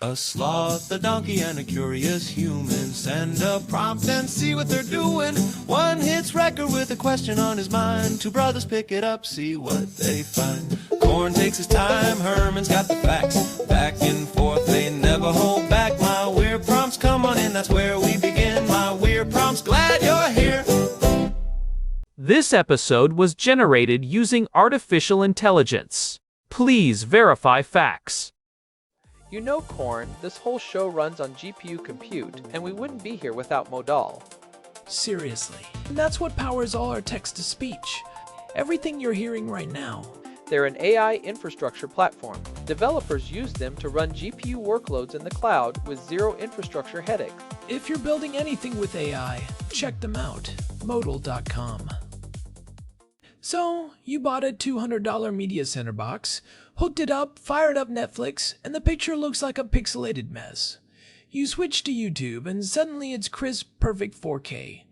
A sloth, a donkey, and a curious human. Send a prompt and see what they're doing. One hits record with a question on his mind. Two brothers pick it up, see what they find. Corn takes his time, Herman's got the facts. Back and forth, they never hold back. My weird prompts, come on in, that's where we begin. My weird prompts, glad you're here. This episode was generated using artificial intelligence. Please verify facts. You know, Corn, this whole show runs on GPU compute, and we wouldn't be here without Modal. Seriously. And that's what powers all our text-to-speech. Everything you're hearing right now. They're an AI infrastructure platform. Developers use them to run GPU workloads in the cloud with zero infrastructure headaches. If you're building anything with AI, check them out. Modal.com. So, you bought a $200 media center box, hooked it up, fired up Netflix, and the picture looks like a pixelated mess. You switch to YouTube and suddenly it's crisp, perfect 4K.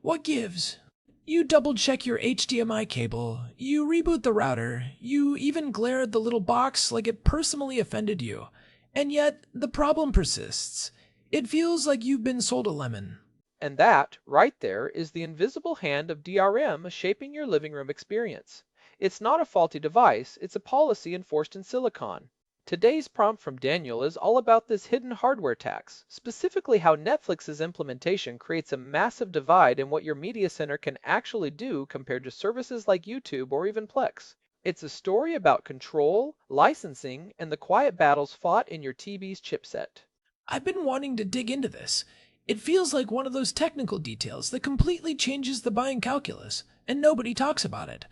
What gives? You double-check your HDMI cable, you reboot the router, you even glare at the little box like it personally offended you. And yet, the problem persists. It feels like you've been sold a lemon. And that, right there, is the invisible hand of DRM shaping your living room experience. It's not a faulty device, it's a policy enforced in silicon. Today's prompt from Daniel is all about this hidden hardware tax, specifically how Netflix's implementation creates a massive divide in what your media center can actually do compared to services like YouTube or even Plex. It's a story about control, licensing, and the quiet battles fought in your TV's chipset. I've been wanting to dig into this. It feels like one of those technical details that completely changes the buying calculus, and nobody talks about it.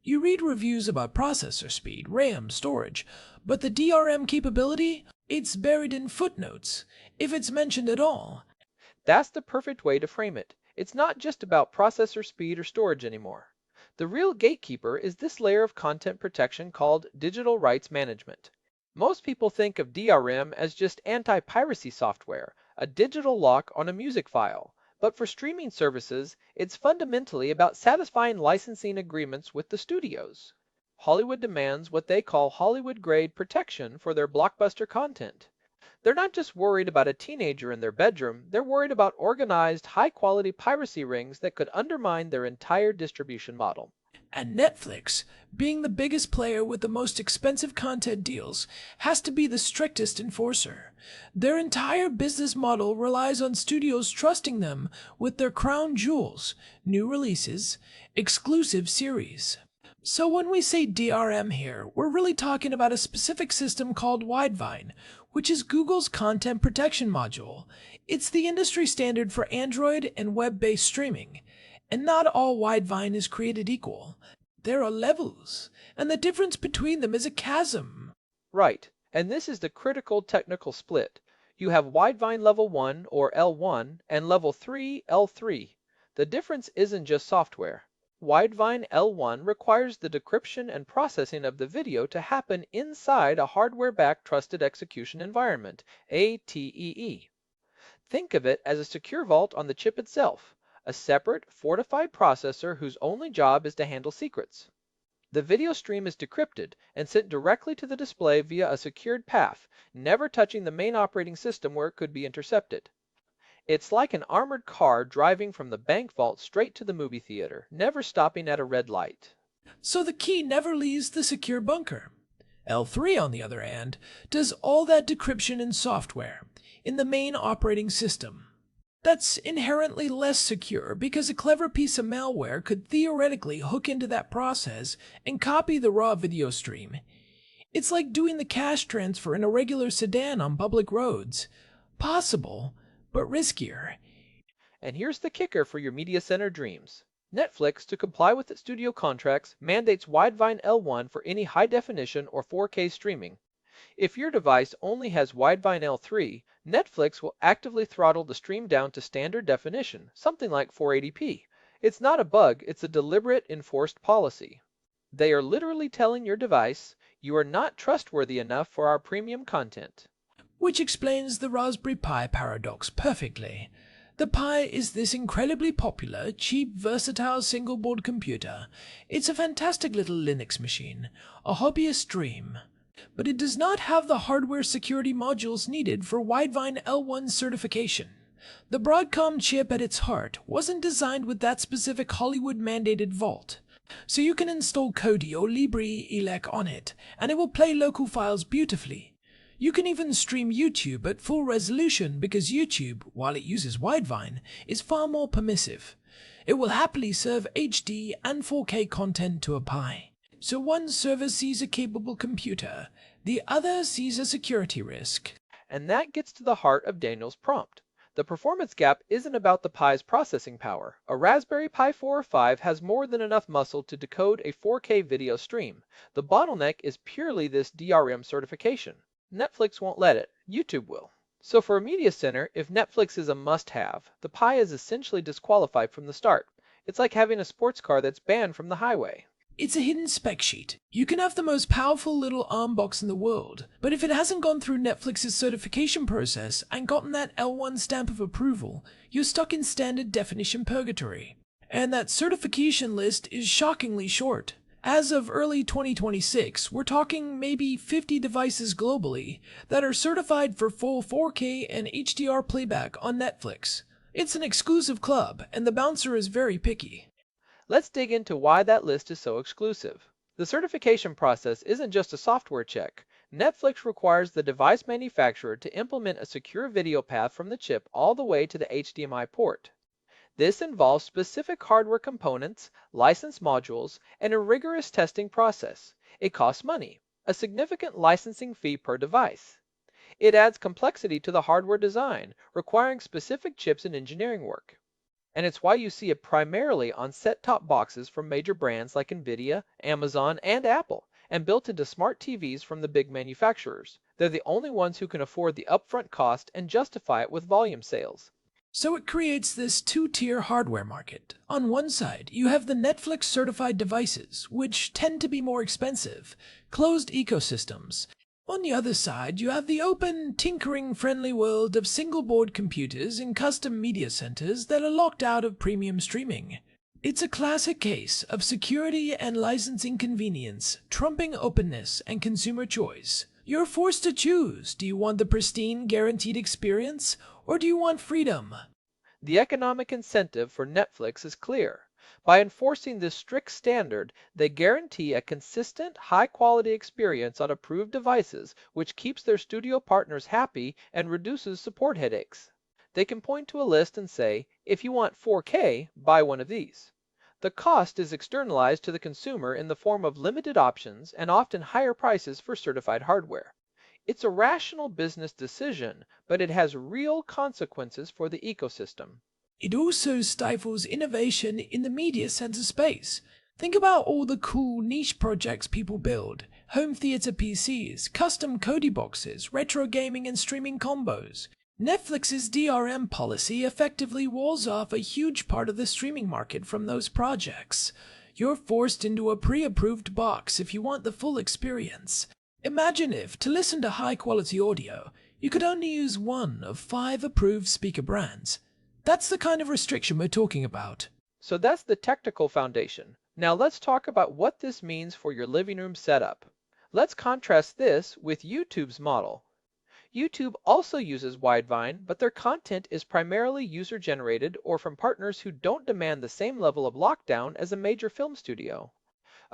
You read reviews about processor speed, RAM, storage, but the DRM capability? It's buried in footnotes, if it's mentioned at all. That's the perfect way to frame it. It's not just about processor speed or storage anymore. The real gatekeeper is this layer of content protection called digital rights management. Most people think of DRM as just anti-piracy software, a digital lock on a music file. But for streaming services, it's fundamentally about satisfying licensing agreements with the studios. Hollywood demands what they call Hollywood-grade protection for their blockbuster content. They're not just worried about a teenager in their bedroom, they're worried about organized, high-quality piracy rings that could undermine their entire distribution model. And Netflix, being the biggest player with the most expensive content deals, has to be the strictest enforcer. Their entire business model relies on studios trusting them with their crown jewels, new releases, exclusive series. So when we say DRM here, we're really talking about a specific system called Widevine, which is Google's content protection module. It's the industry standard for Android and web-based streaming. And not all Widevine is created equal. There are levels, and the difference between them is a chasm. Right, and this is the critical technical split. You have Widevine Level 1, or L1, and Level 3, L3. The difference isn't just software. Widevine L1 requires the decryption and processing of the video to happen inside a hardware-backed trusted execution environment, ATEE. Think of it as a secure vault on the chip itself. A separate, fortified processor whose only job is to handle secrets. The video stream is decrypted and sent directly to the display via a secured path, never touching the main operating system where it could be intercepted. It's like an armored car driving from the bank vault straight to the movie theater, never stopping at a red light. So the key never leaves the secure bunker. L3, on the other hand, does all that decryption in software, in the main operating system. That's inherently less secure because a clever piece of malware could theoretically hook into that process and copy the raw video stream. It's like doing the cash transfer in a regular sedan on public roads. Possible, but riskier. And here's the kicker for your media center dreams. Netflix, to comply with its studio contracts, mandates Widevine L1 for any high-definition or 4K streaming. If your device only has Widevine L3, Netflix will actively throttle the stream down to standard definition, something like 480p. It's not a bug, it's a deliberate, enforced policy. They are literally telling your device, you are not trustworthy enough for our premium content. Which explains the Raspberry Pi paradox perfectly. The Pi is this incredibly popular, cheap, versatile single-board computer. It's a fantastic little Linux machine, a hobbyist dream. but it does not have the hardware security modules needed for Widevine L1 certification. The Broadcom chip at its heart wasn't designed with that specific Hollywood-mandated vault, so you can install Kodi or LibreELEC on it, and it will play local files beautifully. You can even stream YouTube at full resolution because YouTube, while it uses Widevine, is far more permissive. It will happily serve HD and 4K content to a Pi. So one server sees a capable computer, the other sees a security risk. And that gets to the heart of Daniel's prompt. The performance gap isn't about the Pi's processing power. A Raspberry Pi 4 or 5 has more than enough muscle to decode a 4K video stream. The bottleneck is purely this DRM certification. Netflix won't let it. YouTube will. So for a media center, if Netflix is a must-have, the Pi is essentially disqualified from the start. It's like having a sports car that's banned from the highway. It's a hidden spec sheet. You can have the most powerful little ARM box in the world, but if it hasn't gone through Netflix's certification process and gotten that L1 stamp of approval, you're stuck in standard definition purgatory. And that certification list is shockingly short. As of early 2026, we're talking maybe 50 devices globally that are certified for full 4K and HDR playback on Netflix. It's an exclusive club, and the bouncer is very picky. Let's dig into why that list is so exclusive. The certification process isn't just a software check. Netflix requires the device manufacturer to implement a secure video path from the chip all the way to the HDMI port. This involves specific hardware components, license modules, and a rigorous testing process. It costs money, a significant licensing fee per device. It adds complexity to the hardware design, requiring specific chips and engineering work. And it's why you see it primarily on set-top boxes from major brands like Nvidia, Amazon, and Apple, and built into smart TVs from the big manufacturers. They're the only ones who can afford the upfront cost and justify it with volume sales. So it creates this two-tier hardware market. On one side, you have the Netflix-certified devices, which tend to be more expensive, closed ecosystems. On the other side, you have the open, tinkering-friendly world of single-board computers in custom media centers that are locked out of premium streaming. It's a classic case of security and licensing convenience trumping openness and consumer choice. You're forced to choose. Do you want the pristine, guaranteed experience, or do you want freedom? The economic incentive for Netflix is clear. By enforcing this strict standard, they guarantee a consistent, high-quality experience on approved devices, which keeps their studio partners happy and reduces support headaches. They can point to a list and say, if you want 4K, buy one of these. The cost is externalized to the consumer in the form of limited options and often higher prices for certified hardware. It's a rational business decision, but it has real consequences for the ecosystem. It also stifles innovation in the media center space. Think about all the cool niche projects people build. Home theater PCs, custom Kodi boxes, retro gaming and streaming combos. Netflix's DRM policy effectively walls off a huge part of the streaming market from those projects. You're forced into a pre-approved box if you want the full experience. Imagine if, to listen to high-quality audio, you could only use one of 5 approved speaker brands. That's the kind of restriction we're talking about. So that's the technical foundation. Now let's talk about what this means for your living room setup. Let's contrast this with YouTube's model. YouTube also uses Widevine, but their content is primarily user-generated or from partners who don't demand the same level of lockdown as a major film studio.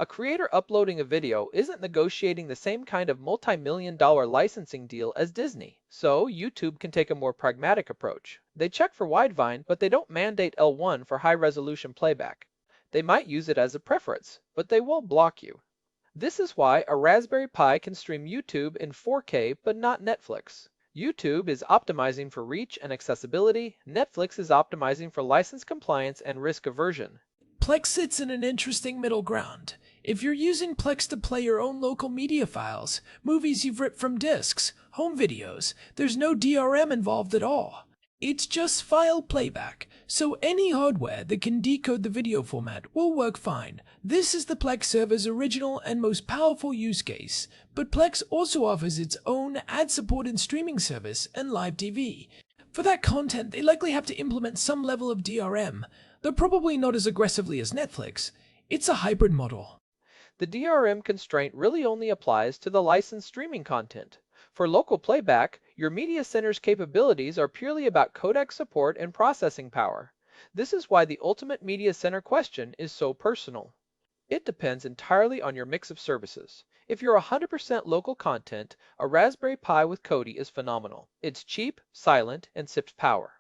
A creator uploading a video isn't negotiating the same kind of multi-million-dollar licensing deal as Disney, so YouTube can take a more pragmatic approach. They check for Widevine, but they don't mandate L1 for high-resolution playback. They might use it as a preference, but they won't block you. This is why a Raspberry Pi can stream YouTube in 4K but not Netflix. YouTube is optimizing for reach and accessibility, Netflix is optimizing for license compliance and risk aversion. Plex sits in an interesting middle ground. If you're using Plex to play your own local media files, movies you've ripped from discs, home videos, there's no DRM involved at all. It's just file playback, so any hardware that can decode the video format will work fine. This is the Plex server's original and most powerful use case, but Plex also offers its own ad-supported streaming service and live TV. For that content, they likely have to implement some level of DRM, though probably not as aggressively as Netflix. It's a hybrid model. The DRM constraint really only applies to the licensed streaming content. For local playback, your media center's capabilities are purely about codec support and processing power. This is why the ultimate media center question is so personal. It depends entirely on your mix of services. If you're 100% local content, a Raspberry Pi with Kodi is phenomenal. It's cheap, silent, and sips power.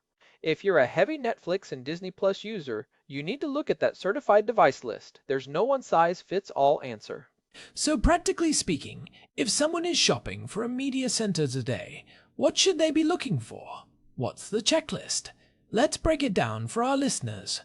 If you're a heavy Netflix and Disney Plus user, you need to look at that certified device list. There's no one-size-fits-all answer. So practically speaking, if someone is shopping for a media center today, what should they be looking for? What's the checklist? Let's break it down for our listeners.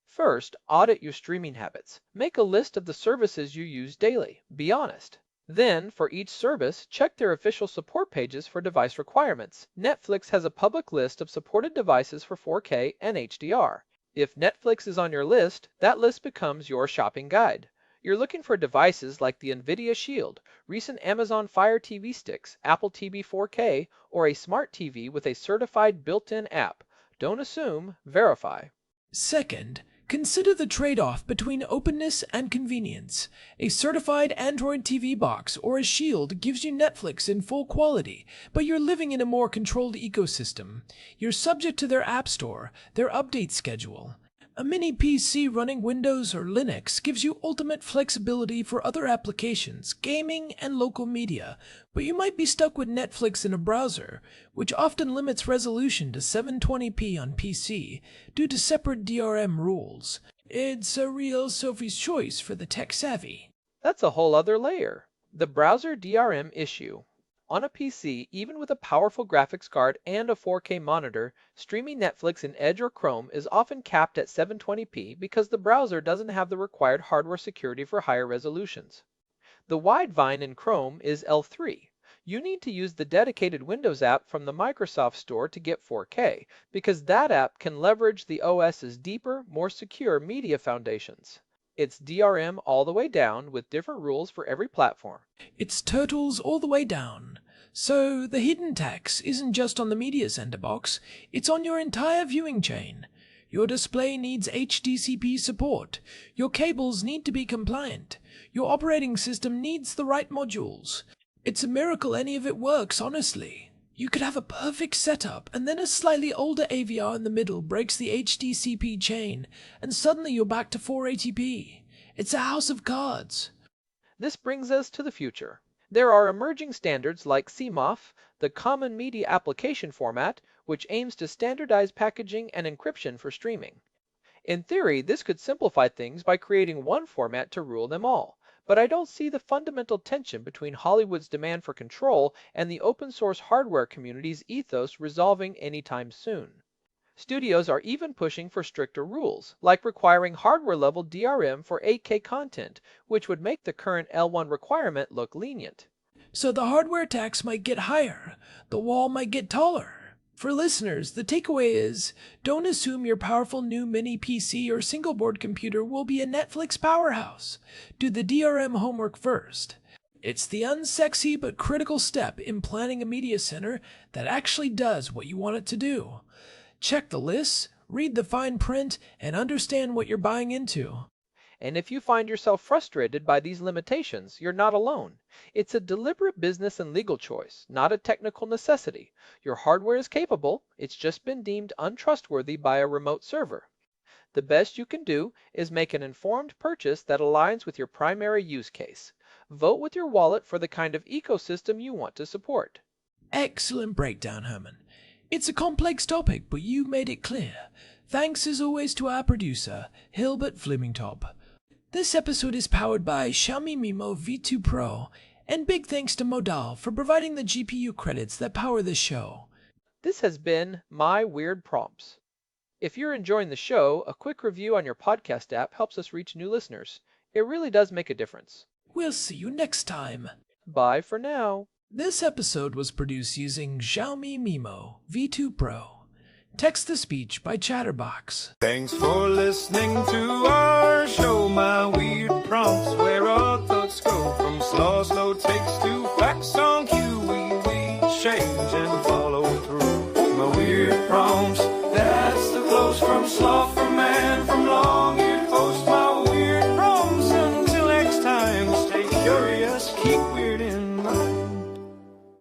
First, audit your streaming habits. Make a list of the services you use daily. Be honest. Then, for each service, check their official support pages for device requirements. Netflix has a public list of supported devices for 4K and HDR. If Netflix is on your list, that list becomes your shopping guide. You're looking for devices like the NVIDIA Shield, recent Amazon Fire TV sticks, Apple TV 4K, or a smart TV with a certified built-in app. Don't assume, verify. Second, consider the trade-off between openness and convenience. A certified Android TV box or a Shield gives you Netflix in full quality, but you're living in a more controlled ecosystem. You're subject to their app store, their update schedule. A mini PC running Windows or Linux gives you ultimate flexibility for other applications, gaming, and local media, but you might be stuck with Netflix in a browser, which often limits resolution to 720p on PC due to separate DRM rules. It's a real Sophie's choice for the tech-savvy. That's a whole other layer. The browser DRM issue. On a PC, even with a powerful graphics card and a 4K monitor, streaming Netflix in Edge or Chrome is often capped at 720p because the browser doesn't have the required hardware security for higher resolutions. The Widevine in Chrome is L3. You need to use the dedicated Windows app from the Microsoft Store to get 4K, because that app can leverage the OS's deeper, more secure media foundations. It's DRM all the way down with different rules for every platform. It's turtles all the way down. So the hidden tax isn't just on the media center box, it's on your entire viewing chain. Your display needs HDCP support. Your cables need to be compliant. Your operating system needs the right modules. It's a miracle any of it works, honestly. You could have a perfect setup, and then a slightly older AVR in the middle breaks the HDCP chain, and suddenly you're back to 480p. It's a house of cards. This brings us to the future. There are emerging standards like CMOF, the Common Media Application Format, which aims to standardize packaging and encryption for streaming. In theory, this could simplify things by creating one format to rule them all. But I don't see the fundamental tension between Hollywood's demand for control and the open source hardware community's ethos resolving anytime soon. Studios are even pushing for stricter rules, like requiring hardware-level DRM for 8K content, which would make the current L1 requirement look lenient. So the hardware tax might get higher, the wall might get taller. For listeners, the takeaway is, don't assume your powerful new mini PC or single-board computer will be a Netflix powerhouse. Do the DRM homework first. It's the unsexy but critical step in planning a media center that actually does what you want it to do. Check the lists, read the fine print, and understand what you're buying into. And if you find yourself frustrated by these limitations, you're not alone. It's a deliberate business and legal choice, not a technical necessity. Your hardware is capable, it's just been deemed untrustworthy by a remote server. The best you can do is make an informed purchase that aligns with your primary use case. Vote with your wallet for the kind of ecosystem you want to support. Excellent breakdown, Herman. It's a complex topic, but you made it clear. Thanks as always to our producer, Hilbert Flemingtop. This episode is powered by Xiaomi MiMo V2 Pro, and big thanks to Modal for providing the GPU credits that power this show. This has been My Weird Prompts. If you're enjoying the show, a quick review on your podcast app helps us reach new listeners. It really does make a difference. We'll see you next time. Bye for now. This episode was produced using Xiaomi MiMo V2 Pro. Text-to-speech by Chatterbox. Thanks for listening to our show, My Weird Prompts, where our thoughts go from slow takes to facts on cue. We change and